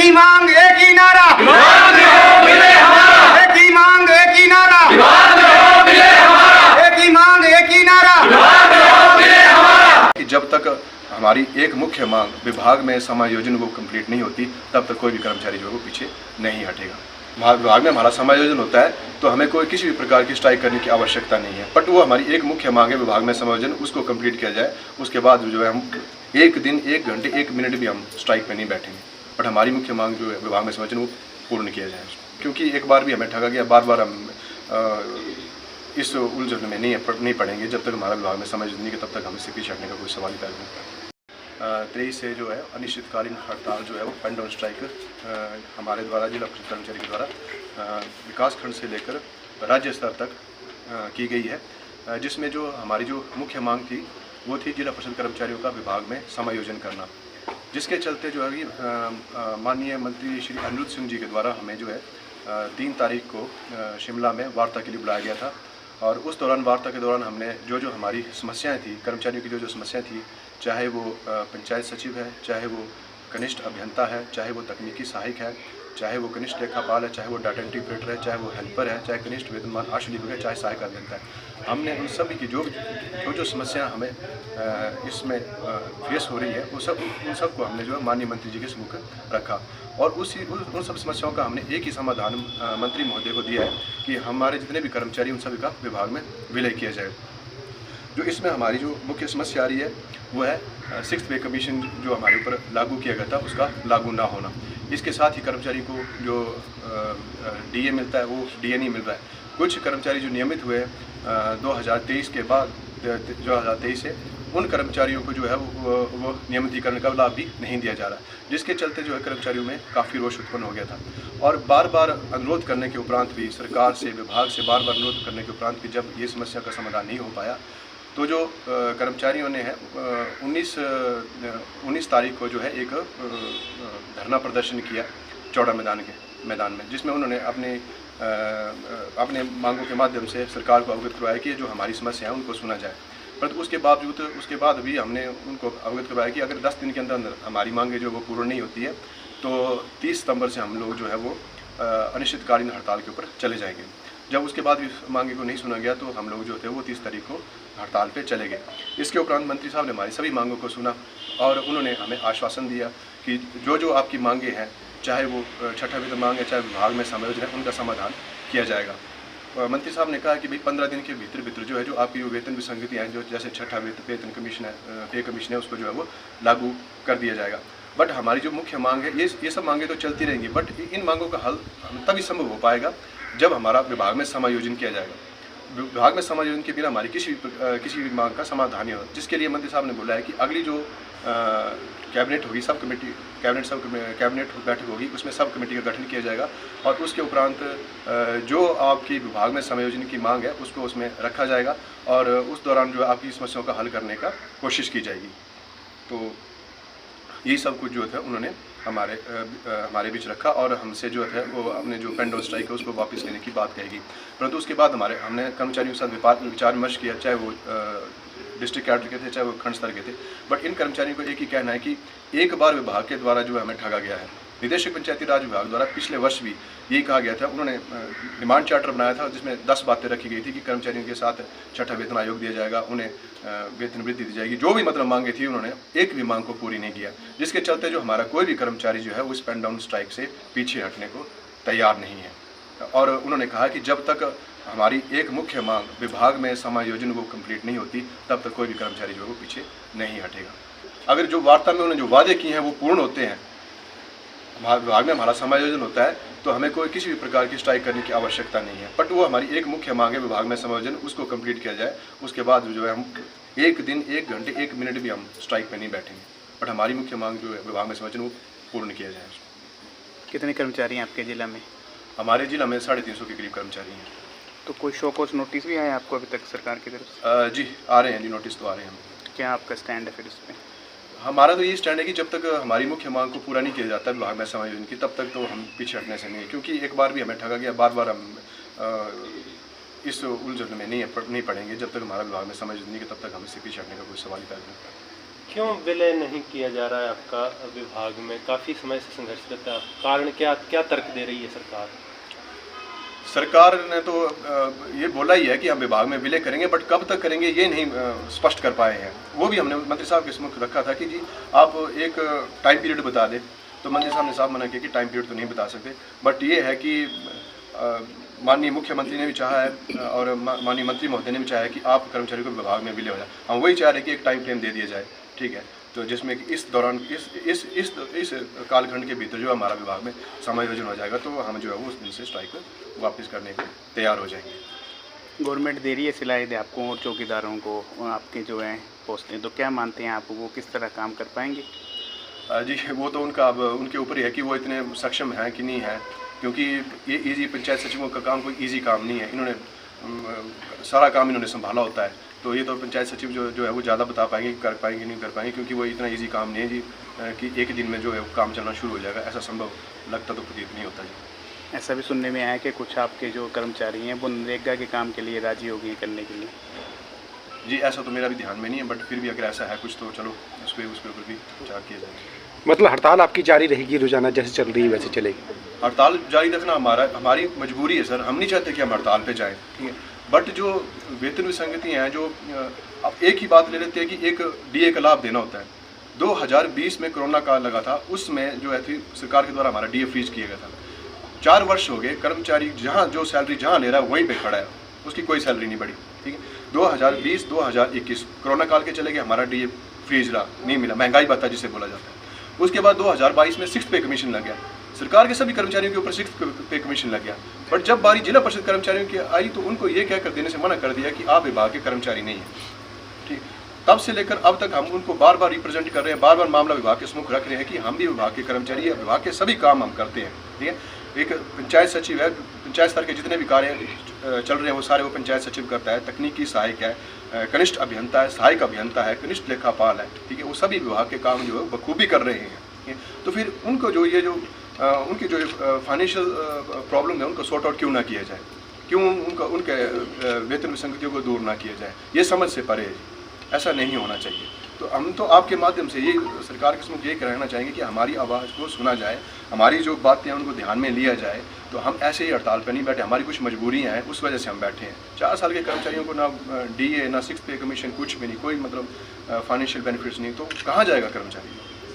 ही मांग एक ही नारा, मिले हमारा। एक ही मांग एक ही नारा, मिले हमारा। एक ही मांग एक ही नारा। मिले हमारा। जब तक हमारी एक मुख्य मांग विभाग में समायोजन वो कंप्लीट नहीं होती तब तक कोई भी कर्मचारी जो है वो पीछे नहीं हटेगा। विभाग में हमारा समायोजन होता है तो हमें कोई किसी भी प्रकार की स्ट्राइक करने की आवश्यकता नहीं है, बट वो हमारी एक मुख्य मांग है विभाग में समायोजन, उसको कंप्लीट किया जाए। उसके बाद जो है हम एक दिन, एक घंटे, एक मिनट भी हम स्ट्राइक में नहीं बैठेंगे, बट हमारी मुख्य मांग जो है विभाग में समायोजन वो पूर्ण किया जाए। क्योंकि एक बार भी हमें ठगा गया, बार बार हम इस उलझन में नहीं पड़ेंगे। जब तक हमारा विभाग में समायोजन नहीं है तब तक हम इससे पीछे हटने का कोई सवाल ही पैदा नहीं करता। 23 से जो है अनिश्चितकालीन हड़ताल जो है वो पेन डाउन स्ट्राइक हमारे द्वारा जिला परिषद कर्मचारी के द्वारा विकास खंड से लेकर राज्य स्तर तक की गई है, जिसमें जो हमारी जो मुख्य मांग थी वो थी जिला परिषद कर्मचारियों का विभाग में समायोजन करना, जिसके चलते जो है माननीय मंत्री श्री अनिरुद्ध सिंह जी के द्वारा हमें जो है 3 तारीख को शिमला में वार्ता के लिए बुलाया गया था। और उस दौरान वार्ता के दौरान हमने जो हमारी समस्याएं थी, कर्मचारियों की जो समस्याएं थी, चाहे वो पंचायत सचिव है, चाहे वो कनिष्ठ अभियंता है, चाहे वो तकनीकी सहायक है, चाहे वो कनिष्ठ लेखापाल है, चाहे वो डाटा एंट्री ऑपरेटर है, चाहे वो हेल्पर है, चाहे कनिष्ठ वेतनमान आशुलिपिक है, चाहे सहायक अभियंता है, हमने उन सभी की जो समस्या हमें इसमें फेस हो रही है उन सबको हमने जो है माननीय मंत्री जी के सम्मुख रखा। और उन सब समस्याओं का हमने एक ही समाधान मंत्री महोदय को दिया है कि हमारे जितने भी कर्मचारी उन सभी का विभाग में विलय किया जाए। जो इसमें हमारी जो मुख्य समस्या आ रही है वो है 6th पे कमीशन जो हमारे ऊपर लागू किया गया था उसका लागू ना होना। इसके साथ ही कर्मचारी को जो डीए मिलता है वो डीए नहीं मिल रहा है। कुछ कर्मचारी जो नियमित हुए 2023 के बाद 2023 से उन कर्मचारियों को जो है वो नियमितीकरण का लाभ भी नहीं दिया जा रहा, जिसके चलते जो है कर्मचारियों में काफ़ी रोष उत्पन्न हो गया था। और बार बार अनुरोध करने के उपरांत भी, सरकार से, विभाग से बार बार अनुरोध करने के उपरांत भी जब ये समस्या का समाधान नहीं हो पाया तो जो कर्मचारियों ने है 19 तारीख को जो है एक धरना प्रदर्शन किया चौड़ा मैदान में, जिसमें उन्होंने अपने मांगों के माध्यम से सरकार को अवगत करवाया कि जो हमारी समस्या है उनको सुना जाए। परंतु उसके बाद भी हमने उनको अवगत करवाया कि अगर 10 दिन के अंदर हमारी मांगें जो वो पूर्ण नहीं होती है तो 30 सितंबर से हम लोग जो है वो अनिश्चितकालीन हड़ताल के ऊपर चले जाएंगे। जब उसके बाद भी मांगे को नहीं सुना गया तो हम लोग जो थे वो 30 तारीख को हड़ताल पे चले गए। इसके उपरांत मंत्री साहब ने हमारी सभी मांगों को सुना और उन्होंने हमें आश्वासन दिया कि जो आपकी मांगे हैं, चाहे वो छठा वेतन मांग है, चाहे विभाग में समायोजन है, उनका समाधान किया जाएगा। मंत्री साहब ने कहा कि भाई 15 दिन के भीतर जो है जो आपकी वेतन विसंगतियाँ हैं, जो जैसे छठा वेतन कमीशन है, पे कमीशन है, उसको जो है वो लागू कर दिया जाएगा। बट हमारी जो मुख्य मांग है ये सब मांगे तो चलती रहेंगी, बट इन मांगों का हल तभी संभव हो पाएगा जब हमारा विभाग में समायोजन किया जाएगा। विभाग में समायोजन के बिना हमारी किसी भी मांग का समाधान नहीं होगा, जिसके लिए मंत्री साहब ने बोला है कि अगली जो कैबिनेट होगी, कैबिनेट बैठक होगी, उसमें सब कमेटी का गठन किया जाएगा और उसके उपरांत जो आपकी विभाग में समायोजन की मांग है उसको उसमें रखा जाएगा और उस दौरान जो आपकी समस्याओं का हल करने का कोशिश की जाएगी। तो यही सब कुछ जो था उन्होंने हमारे बीच रखा और हमसे जो है वो अपने जो पेन डाउन स्ट्राइक है उसको वापस लेने की बात कहेगी। परंतु उसके बाद हमने कर्मचारियों के साथ विचार विमर्श किया, चाहे वो डिस्ट्रिक्ट कैडर के थे, चाहे वो खंड स्तर के थे, बट इन कर्मचारियों को एक ही कहना है कि एक बार विभाग के द्वारा जो है हमें ठगा गया है। निदेशक पंचायती राज विभाग द्वारा पिछले वर्ष भी यही कहा गया था, उन्होंने डिमांड चार्टर बनाया था जिसमें 10 बातें रखी गई थी कि कर्मचारियों के साथ छठा वेतन आयोग दिया जाएगा, उन्हें वेतन वृद्धि दी जाएगी, जो भी मतलब मांगे थी उन्होंने एक भी मांग को पूरी नहीं किया, जिसके चलते जो हमारा कोई भी कर्मचारी जो है वो इस पेन डाउन स्ट्राइक से पीछे हटने को तैयार नहीं है। और उन्होंने कहा कि जब तक हमारी एक मुख्य मांग विभाग में समायोजन वो कंप्लीट नहीं होती तब तक कोई भी कर्मचारी जो है वो पीछे नहीं हटेगा। अगर जो वार्ता में उन्होंने जो वादे किए हैं वो पूर्ण होते हैं, विभाग में हमारा समायोजन होता है तो हमें कोई किसी भी प्रकार की स्ट्राइक करने की आवश्यकता नहीं है, बट वो हमारी एक मुख्य मांग है विभाग में समायोजन, उसको कंप्लीट किया जाए। उसके बाद जो है हम एक दिन, एक घंटे, एक मिनट भी हम स्ट्राइक पे नहीं बैठेंगे, बट हमारी मुख्य मांग जो है विभाग में समायोजन वो पूर्ण किया जाए। कितने कर्मचारी हैं आपके ज़िला में? हमारे ज़िला में 350 के करीब कर्मचारी हैं। तो कोई शोकॉज नोटिस भी आया आपको अभी तक सरकार की तरफ से? जी आ रहे हैं जी, नोटिस तो आ रहे हैं। क्या आपका स्टैंड है फिर इस पर? हमारा तो ये स्टैंड है कि जब तक हमारी मुख्य मांग को पूरा नहीं किया जाता विभाग में समायोजन की, तब तक तो हम पीछे हटने से नहीं है, क्योंकि एक बार भी हमें ठगा गया, बार बार हम इस उलझन में नहीं पड़ेंगे। जब तक हमारा विभाग में समायोजन नहीं है तब तक हम इससे पीछे हटने का कोई सवाल ही पैदा नहीं करता। क्यों विलय नहीं किया जा रहा है आपका विभाग में? काफ़ी समय से संघर्षरत है आप, कारण क्या तर्क दे रही है सरकार? सरकार ने तो ये बोला ही है कि हम विभाग में विलय करेंगे, बट कब तक करेंगे ये नहीं स्पष्ट कर पाए हैं। वो भी हमने मंत्री साहब के सम्मुख रखा था कि जी आप एक टाइम पीरियड बता दें, तो मंत्री साहब ने साफ मना किया कि टाइम पीरियड तो नहीं बता सकते। बट ये है कि माननीय मुख्यमंत्री ने भी चाहा है और माननीय मंत्री महोदय ने भी चाहा है कि आप कर्मचारियों को विभाग में विलय हो जाए। हम वही चाह रहे हैं कि एक टाइम फ्रेम दे दिया जाए, ठीक है, तो जिसमें कि इस दौरान इस कालखंड के भीतर जो हमारा विभाग में समायोजन हो जाएगा, तो हम जो है वो उस दिन से स्ट्राइक वापस करने को तैयार हो जाएंगे। गवर्नमेंट दे रही है सिलाई आपको और चौकीदारों को आपके जो है पोस्टें, तो क्या मानते हैं आप वो किस तरह काम कर पाएंगे? जी वो तो उनका अब उनके ऊपर ही है कि वो इतने सक्षम हैं कि नहीं है, क्योंकि ये इजी पंचायत सचिवों का काम कोई इजी काम नहीं है। इन्होंने सारा काम इन्होंने संभाला होता है, तो ये तो पंचायत सचिव जो है वो ज़्यादा बता पाएंगे, कर पाएंगे नहीं कर पाएंगे, क्योंकि वो इतना इजी काम नहीं है जी कि एक दिन में जो है वो काम चलना शुरू हो जाएगा। ऐसा संभव लगता तो प्रतीत नहीं होता जी। ऐसा भी सुनने में आया कि कुछ आपके जो कर्मचारी हैं वो नरेगा के काम के लिए राजी हो गए करने के लिए। जी ऐसा तो मेरा भी ध्यान में नहीं है, बट फिर भी अगर ऐसा है कुछ तो चलो उसके ऊपर भी विचार किया जाएगा। मतलब हड़ताल आपकी जारी रहेगी, रोजाना जैसे चल रही है वैसे चलेगी? हड़ताल जारी रखना हमारी मजबूरी है सर, हम नहीं चाहते कि हम हड़ताल पे जाएं, ठीक है, बट जो वेतन विसंगति हैं, जो अब एक ही बात ले लेते हैं कि एक डीए का लाभ देना होता है। 2020 में कोरोना काल लगा था, उसमें जो है थी सरकार के द्वारा हमारा डीए फ्रीज किया गया था। 4 वर्ष हो गए, कर्मचारी जहाँ जो सैलरी जहाँ ले रहा है वहीं पे खड़ा है, उसकी कोई सैलरी नहीं बढ़ी, ठीक है। 2020-2021 कोरोना काल के चले गए, हमारा डीए फ्रीज रहा, नहीं मिला, महंगाई भत्ता जिसे बोला जाता है। उसके बाद 2022 में 6th पे कमीशन लग गया, सरकार के सभी कर्मचारियों के ऊपर 6th पे कमीशन लग गया। बट जब बारी जिला परिषद कर्मचारियों की आई तो उनको ये कहकर देने से मना कर दिया कि आप विभाग के कर्मचारी नहीं हैं, ठीक। तब से लेकर अब तक हम उनको बार बार रिप्रेजेंट कर रहे हैं, बार बार मामला विभाग के सम्मुख रख रहे हैं कि हम भी विभाग के कर्मचारी हैं, विभाग के सभी काम हम करते हैं, ठीक है। एक पंचायत सचिव है, पंचायत स्तर के जितने भी कार्य चल रहे हैं वो सारे वो पंचायत सचिव करता है, तकनीकी सहायक है, कनिष्ठ अभियंता है, सहायक अभियंता है, कनिष्ठ लेखापाल है, ठीक है, वो सभी विभाग के काम जो है बखूबी कर रहे हैं। तो फिर उनको जो ये जो उनकी जो फाइनेंशियल प्रॉब्लम है उनको सॉर्ट आउट क्यों ना किया जाए, क्यों उनके वेतन विसंगतियों को दूर ना किया जाए, ये समझ से परे है, ऐसा नहीं होना चाहिए। तो हम तो आपके माध्यम से ये सरकार के सम्मुख ये कहना चाहेंगे कि हमारी आवाज़ को सुना जाए, हमारी जो बातें हैं उनको ध्यान में लिया जाए। तो हम ऐसे ही हड़ताल पर नहीं बैठे, हमारी कुछ मजबूरियाँ हैं, उस वजह से हम बैठे हैं। 4 साल के कर्मचारियों को ना डीए ना 6th पे कमीशन, कुछ भी नहीं, कोई मतलब फाइनेंशियल बेनिफिट्स नहीं, तो कहाँ जाएगा कर्मचारी?